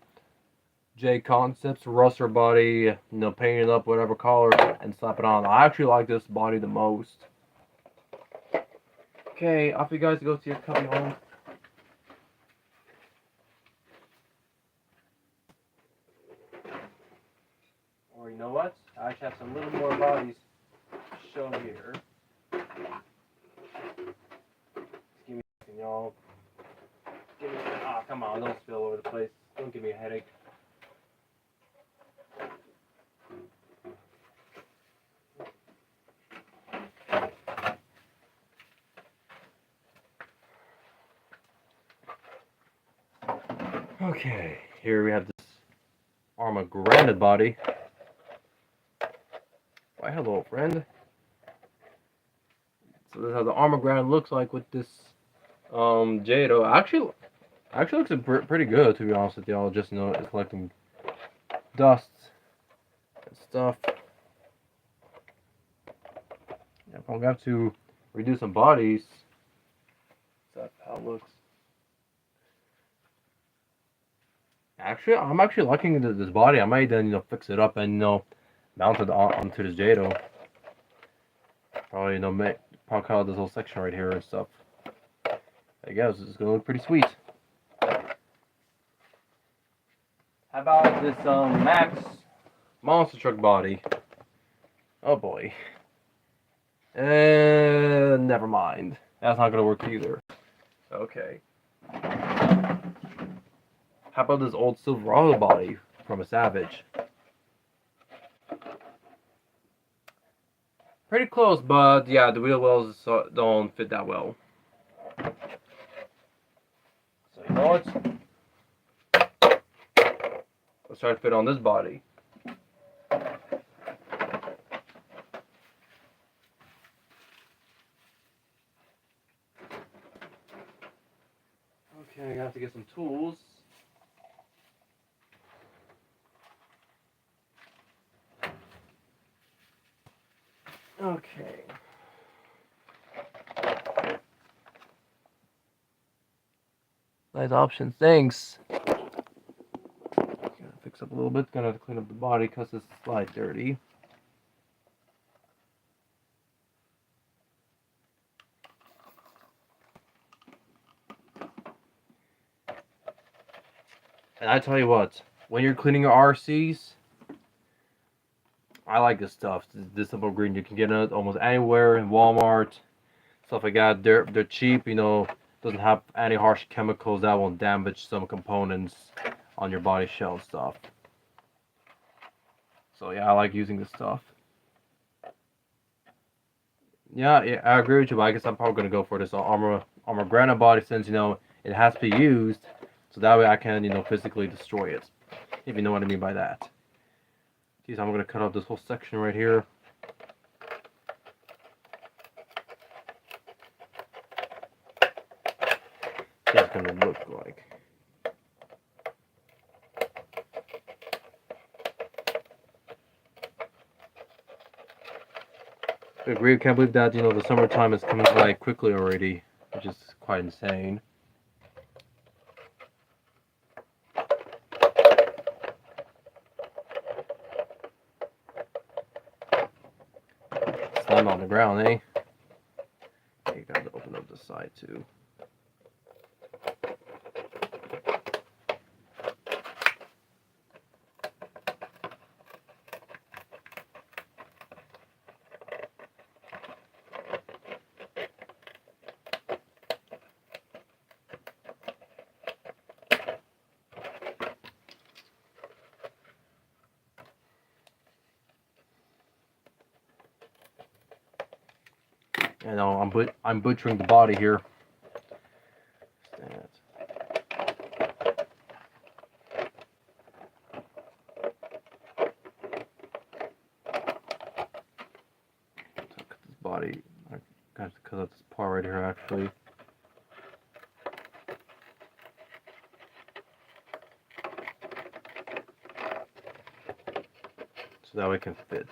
J Concepts Rustler body, paint it up whatever color and slap it on. I actually like this body the most. Okay, off you guys to go to your cubby home. Or you know what? I actually have some little more bodies to show here. Just give me a second, y'all. Come on, don't spill all over the place. Don't give me a headache. Okay, here we have this Arma Grande body. Why, hello, friend. So this is how the Arma Grande looks like with this Jado. Actually looks pretty good, to be honest with y'all. Just it's collecting dust and stuff. Yeah, I'm gonna have to redo some bodies. That's how it looks. Actually, I'm actually liking this body. I might then fix it up and mount it onto this Jado. Probably probably cut out this whole section right here and stuff. I guess it's gonna look pretty sweet. How about this Max monster truck body? Oh boy. Never mind. That's not gonna work either. Okay. How about this old Silverado body from a Savage? Pretty close, but yeah, the wheel wells don't fit that well. So you know what? Let's try to fit on this body. Okay, I have to get some tools. Okay. Nice option, thanks. Gotta fix up a little bit. Gonna have to clean up the body because it's slight dirty. And I tell you what, when you're cleaning your RCs, I like this stuff. This simple green, you can get it almost anywhere in Walmart, stuff like that. They're cheap, doesn't have any harsh chemicals that will damage some components on your body shell and stuff. So yeah, I like using this stuff. Yeah, I agree with you, but I guess I'm probably gonna go for this armor granite body since it has to be used, so that way I can physically destroy it. If you know what I mean by that. Geez, I'm gonna cut out this whole section right here. That's gonna look like. I agree. I can't believe that the summertime is coming by quickly already, which is quite insane. Slam on the ground, eh? Okay, you gotta open up the side too. I'm butchering the body here. Cut this body. I got to cut out this part right here actually. So that way it can fit.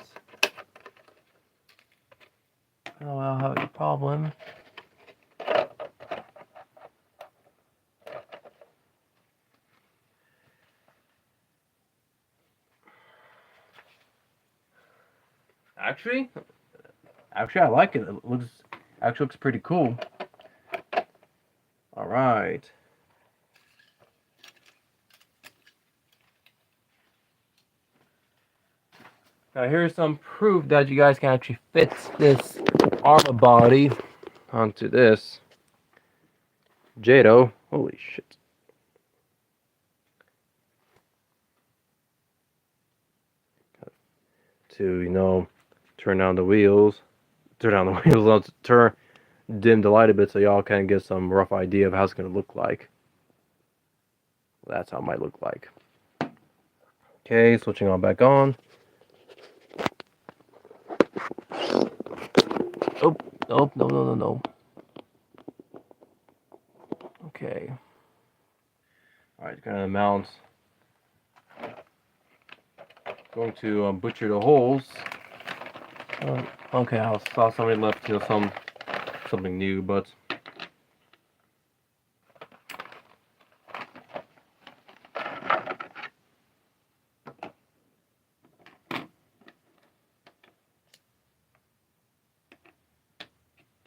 Oh, I'll have a problem. Actually, I like it. It looks pretty cool. All right. Now here's some proof that you guys can actually fit this armor body onto this Jado. Holy shit. To turn down the wheels, dim the light a bit so y'all can get some rough idea of how it's gonna look like. That's how it might look like. Okay, switching on back on. Oh, no. Okay. Alright, gonna mount. Going to butcher the holes. Okay, I saw somebody left something new, but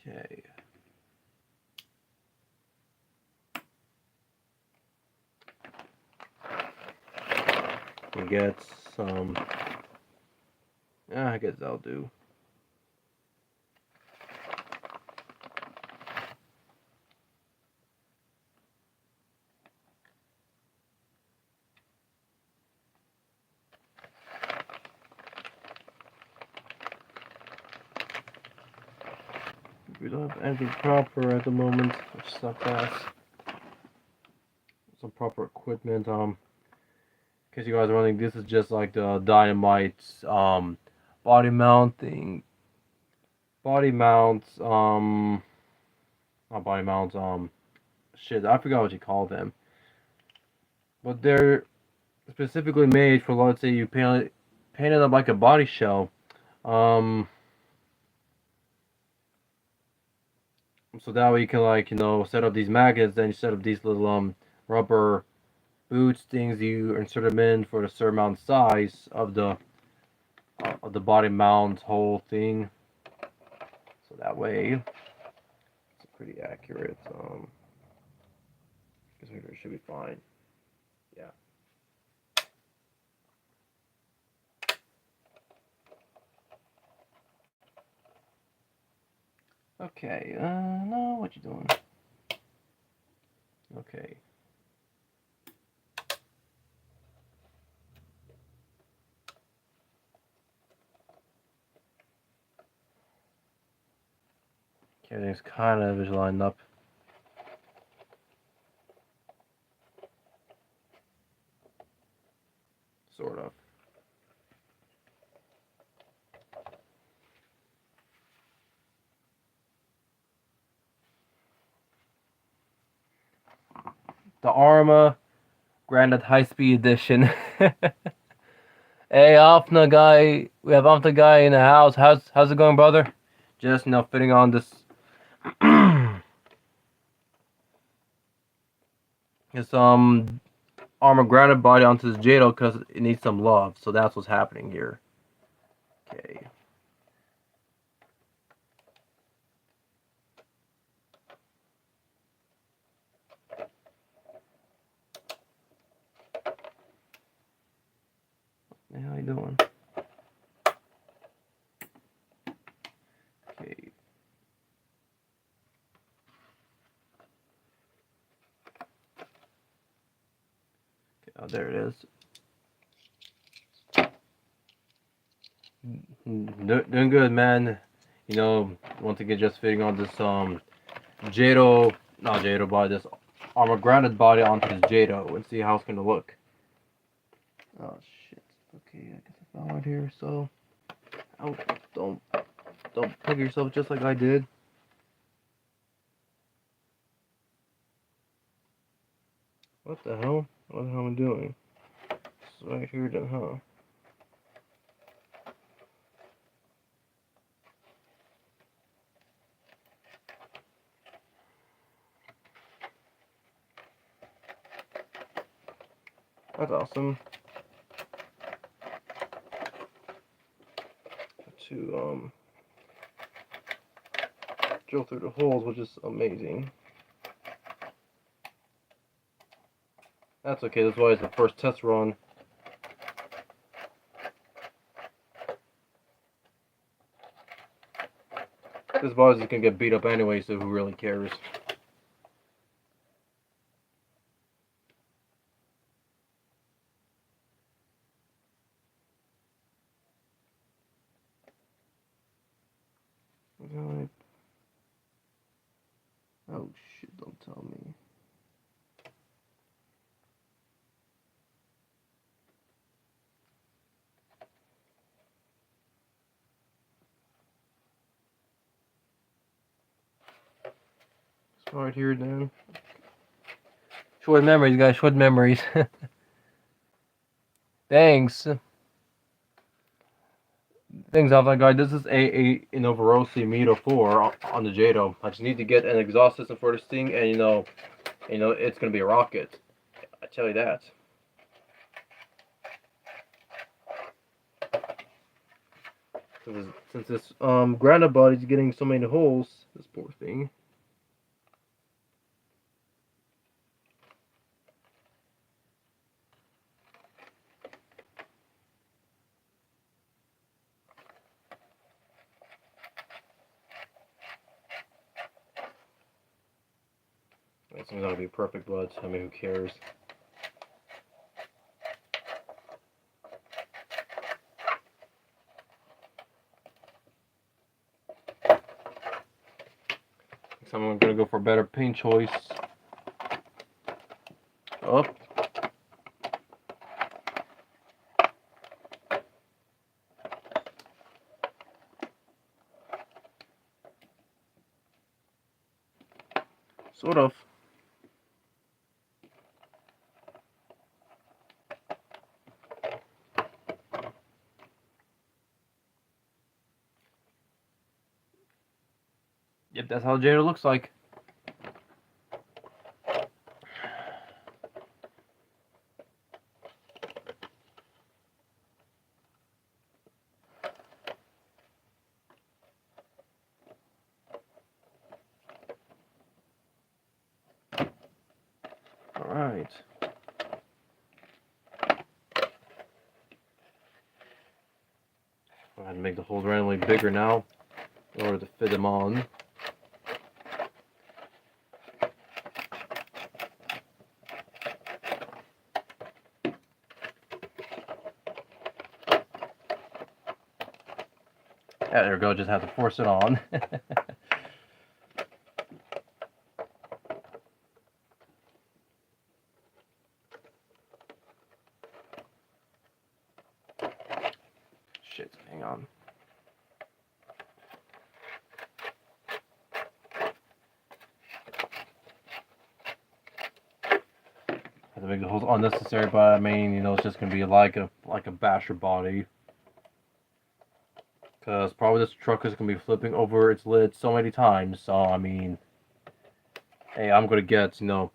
Okay. We get some. I guess that'll do. We don't have anything proper at the moment, which sucks ass. Some proper equipment. In case you guys are wondering, this is just like the Dynamite body mounting, body mounts, not body mounts, shit, I forgot what you call them, but they're specifically made for, let's say you paint it up like a body shell, so that way you can, like, set up these magnets, then you set up these little rubber boots things, you insert them in for the certain amount size of the body mount whole thing, so that way it's pretty accurate. Guess it should be fine. Yeah. Okay. No, what you doing? Okay. Everything's kind of lined up. Sort of. The Arma Granite High Speed Edition. Hey, Alpha guy, we have Alpha guy in the house. How's it going, brother? Just fitting on this this Armor Granite body onto this Jado because it needs some love. So that's what's happening here. Okay. What the hell are you doing? Okay. Oh, there it is. Doing good, man. Once again, just fitting on this Jado, not Jado body, this Armor Granite body onto this Jado and see how it's gonna look. Oh shit. Okay, I guess I found right here. So, oh, don't plug yourself just like I did. What the hell? What the hell am I doing? It's right here then, huh? That's awesome. To drill through the holes, which is amazing. That's okay, that's why it's the first test run. This body's gonna get beat up anyway, so who really cares? Oh shit, don't tell me. It's right here then. Short memories, guys, short memories. Thanks. Things off that guy. This is a Innovarosi Meter 4 on the Jado. I just need to get an exhaust system for this thing, and it's gonna be a rocket. I tell you that. Since this grounded body's getting so many holes, this poor thing. It's not gonna be perfect, but I mean, who cares? So I'm gonna go for a better paint choice. Up. Sort of. Yep, that's how Jada looks like. Alright. I had to make the holes randomly bigger now in order to fit them on. Yeah, there we go, just have to force it on. Shit, hang on. Have to make the holes unnecessary, but I mean, you know, it's just gonna be like a basher body. Because probably this truck is going to be flipping over its lid so many times. So, I mean, hey, I'm going to get, you know,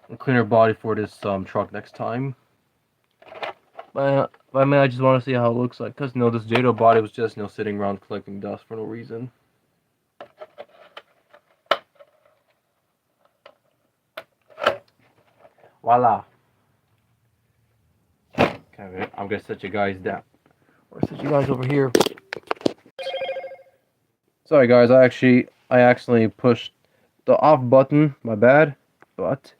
a cleaner body for this truck next time. But I mean, I just want to see how it looks like. Because, you know, this Jado body was just, you know, sitting around collecting dust for no reason. Voila. Okay, I'm going to set you guys down. Or set you guys over here. Sorry guys, I accidentally pushed the off button, my bad, but